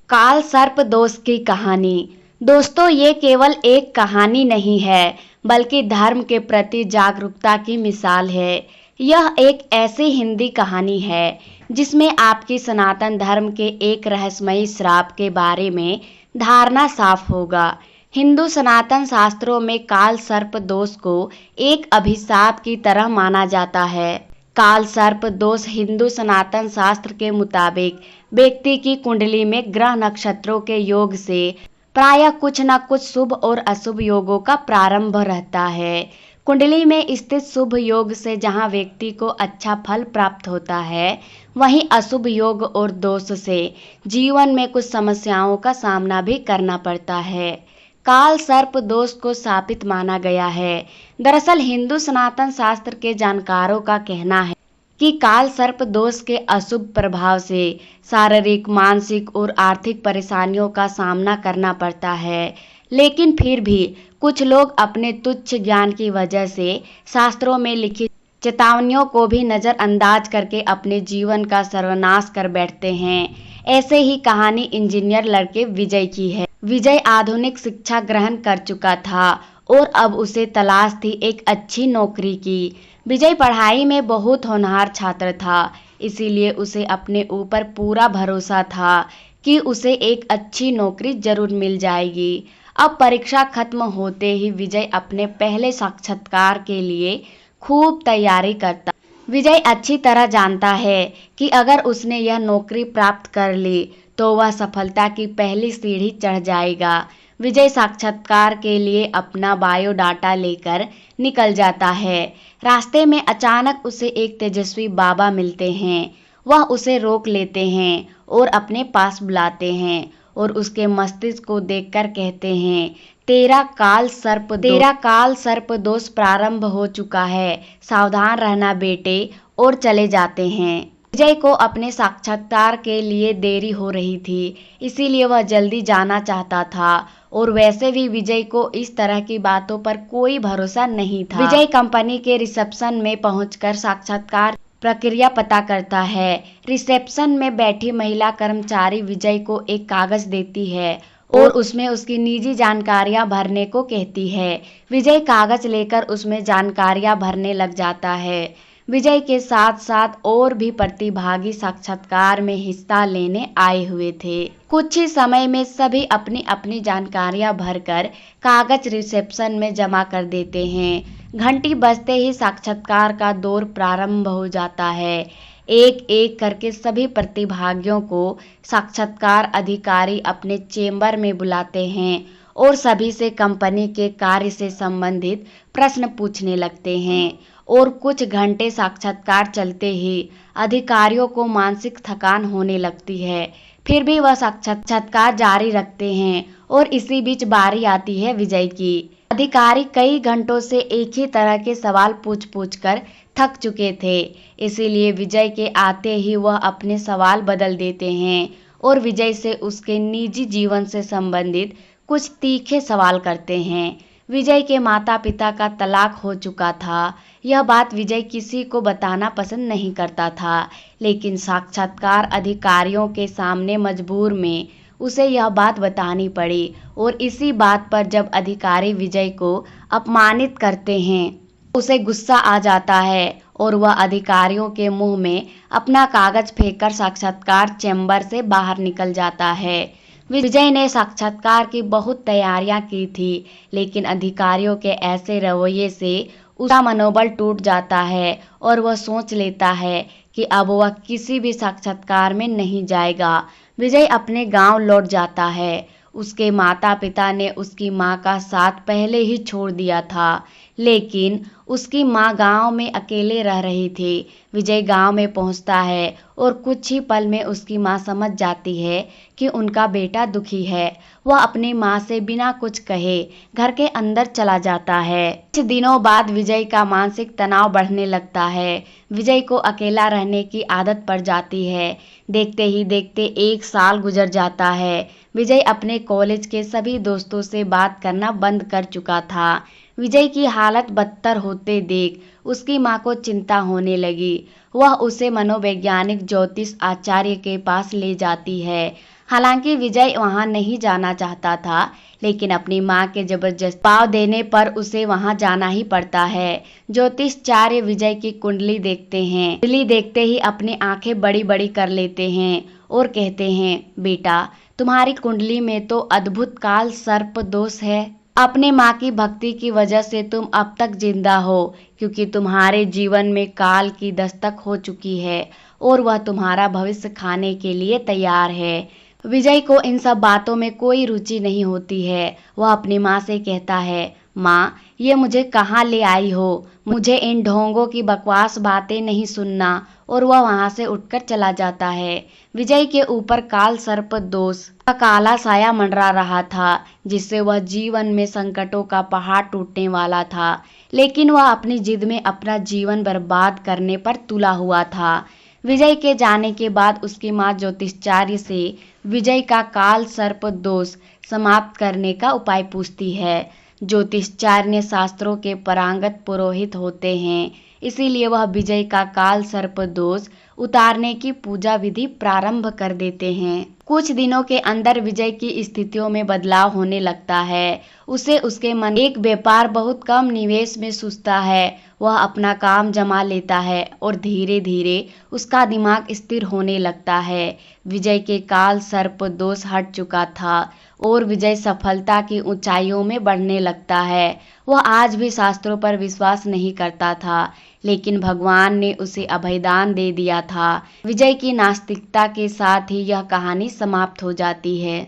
काल सर्प दोष की कहानी। दोस्तों, ये केवल एक कहानी नहीं है, बल्कि धर्म के प्रति जागरूकता की मिसाल है। यह एक ऐसी हिंदी कहानी है जिसमें आपकी सनातन धर्म के एक रहस्यमयी श्राप के बारे में धारणा साफ होगा। हिंदू सनातन शास्त्रों में काल सर्प दोष को एक अभिशाप की तरह माना जाता है। काल सर्प दोष हिंदू सनातन शास्त्र के मुताबिक व्यक्ति की कुंडली में ग्रह नक्षत्रों के योग से प्रायः कुछ न कुछ शुभ और अशुभ योगों का प्रारंभ रहता है। कुंडली में स्थित शुभ योग से जहां व्यक्ति को अच्छा फल प्राप्त होता है, वहीं अशुभ योग और दोष से जीवन में कुछ समस्याओं का सामना भी करना पड़ता है। काल सर्प दोष को शापित माना गया है। दरअसल हिंदू सनातन शास्त्र के जानकारों का कहना है कि काल सर्प दोष के अशुभ प्रभाव से शारीरिक, मानसिक और आर्थिक परेशानियों का सामना करना पड़ता है। लेकिन फिर भी कुछ लोग अपने तुच्छ ज्ञान की वजह से शास्त्रों में लिखित चेतावनियों को भी नजरअंदाज करके अपने जीवन का सर्वनाश कर बैठते हैं। ऐसे ही कहानी इंजीनियर लड़के विजय की है। विजय आधुनिक शिक्षा ग्रहण कर चुका था और अब उसे तलाश थी एक अच्छी नौकरी की। विजय पढ़ाई में बहुत होनहार छात्र था, इसीलिए उसे अपने ऊपर पूरा भरोसा था कि उसे एक अच्छी नौकरी जरूर मिल जाएगी। अब परीक्षा खत्म होते ही विजय अपने पहले साक्षात्कार के लिए खूब तैयारी करता। विजय अच्छी तरह जानता है कि अगर उसने यह नौकरी प्राप्त कर ली तो वह सफलता की पहली सीढ़ी चढ़ जाएगा। विजय साक्षात्कार के लिए अपना बायोडाटा लेकर निकल जाता है। रास्ते में अचानक उसे एक तेजस्वी बाबा मिलते हैं। वह उसे रोक लेते हैं और अपने पास बुलाते हैं और उसके मस्तिष्क को देखकर कहते हैं, तेरा काल सर्प दोष प्रारंभ हो चुका है, सावधान रहना बेटे, और चले जाते हैं। विजय को अपने साक्षात्कार के लिए देरी हो रही थी, इसीलिए वह जल्दी जाना चाहता था और वैसे भी विजय को इस तरह की बातों पर कोई भरोसा नहीं था। विजय कंपनी के रिसेप्शन में पहुंचकर साक्षात्कार प्रक्रिया पता करता है। रिसेप्शन में बैठी महिला कर्मचारी विजय को एक कागज देती है और उसमें उसकी निजी जानकारियां भरने को कहती है। विजय कागज लेकर उसमें जानकारियां भरने लग जाता है। विजय के साथ साथ और भी प्रतिभागी साक्षात्कार में हिस्सा लेने आए हुए थे। कुछ ही समय में सभी अपनी अपनी जानकारियां भरकर कागज रिसेप्शन में जमा कर देते हैं। घंटी बजते ही साक्षात्कार का दौर प्रारंभ हो जाता है। एक एक करके सभी प्रतिभागियों को साक्षात्कार अधिकारी अपने चेंबर में बुलाते हैं और सभी से कंपनी के कार्य से संबंधित प्रश्न पूछने लगते हैं। और कुछ घंटे साक्षात्कार चलते ही अधिकारियों को मानसिक थकान होने लगती है। फिर भी वह साक्षात्कार जारी रखते हैं और इसी बीच बारी आती है विजय की। अधिकारी कई घंटों से एक ही तरह के सवाल पूछ कर थक चुके थे, इसीलिए विजय के आते ही वह अपने सवाल बदल देते हैं और विजय से उसके निजी जीवन से संबंधित कुछ तीखे सवाल करते हैं। विजय के माता पिता का तलाक हो चुका था। यह बात विजय किसी को बताना पसंद नहीं करता था, लेकिन साक्षात्कार अधिकारियों के सामने मजबूर में उसे यह बात बतानी पड़ी। और इसी बात पर जब अधिकारी विजय को अपमानित करते हैं, उसे गुस्सा आ जाता है और वह अधिकारियों के मुंह में अपना कागज फेंककर साक्षात्कार चैम्बर से बाहर निकल जाता है। विजय ने साक्षात्कार की बहुत तैयारियां की थी, लेकिन अधिकारियों के ऐसे रवैये से उसका मनोबल टूट जाता है और वह सोच लेता है कि अब वह किसी भी साक्षात्कार में नहीं जाएगा। विजय अपने गांव लौट जाता है। उसके माता पिता ने उसकी मां का साथ पहले ही छोड़ दिया था, लेकिन उसकी मां गांव में अकेले रह रही थी। विजय गांव में पहुंचता है और कुछ ही पल में उसकी मां समझ जाती है कि उनका बेटा दुखी है। वह अपनी मां से बिना कुछ कहे घर के अंदर चला जाता है। कुछ दिनों बाद विजय का मानसिक तनाव बढ़ने लगता है। विजय को अकेला रहने की आदत पड़ जाती है। देखते ही देखते 1 साल गुजर जाता है। विजय अपने कॉलेज के सभी दोस्तों से बात करना बंद कर चुका था। विजय की हालत बदतर होते देख उसकी मां को चिंता होने लगी। वह उसे मनोवैज्ञानिक ज्योतिष आचार्य के पास ले जाती है। हालांकि विजय वहां नहीं जाना चाहता था, लेकिन अपनी मां के जबरदस्त पाव देने पर उसे वहां जाना ही पड़ता है। ज्योतिषाचार्य विजय की कुंडली देखते हैं। कुंडली देखते ही अपनी आंखें बड़ी बड़ी कर लेते हैं और कहते हैं, बेटा तुम्हारी कुंडली में तो अद्भुत काल सर्प दोष है। अपने माँ की भक्ति की वजह से तुम अब तक जिंदा हो, क्योंकि तुम्हारे जीवन में काल की दस्तक हो चुकी है और वह तुम्हारा भविष्य खाने के लिए तैयार है। विजय को इन सब बातों में कोई रुचि नहीं होती है। वह अपनी माँ से कहता है, माँ ये मुझे कहाँ ले आई हो, मुझे इन ढोंगों की बकवास बातें नहीं सुनना, और वह वहां से उठकर चला जाता है। विजय के ऊपर काल सर्प दोष का काला साया मंडरा रहा था, जिससे वह जीवन में संकटों का पहाड़ टूटने वाला था, लेकिन वह अपनी जिद में अपना जीवन बर्बाद करने पर तुला हुआ था। विजय के जाने के बाद उसकी मां ज्योतिषाचार्य से विजय का काल सर्प दोष समाप्त करने का उपाय पूछती है। ज्योतिषाचार्य ने शास्त्रों के पारंगत पुरोहित होते हैं, इसीलिए वह विजय का काल सर्प दोष उतारने की पूजा विधि प्रारंभ कर देते हैं। कुछ दिनों के अंदर विजय की स्थितियों में बदलाव होने लगता है। उसे उसके मन एक व्यापार बहुत कम निवेश में सूझता है। वह अपना काम जमा लेता है और धीरे धीरे उसका दिमाग स्थिर होने लगता है। विजय के काल सर्प दोष हट चुका था और विजय सफलता की ऊंचाइयों में बढ़ने लगता है। वह आज भी शास्त्रों पर विश्वास नहीं करता था, लेकिन भगवान ने उसे अभयदान दे दिया था। विजय की नास्तिकता के साथ ही यह कहानी समाप्त हो जाती है।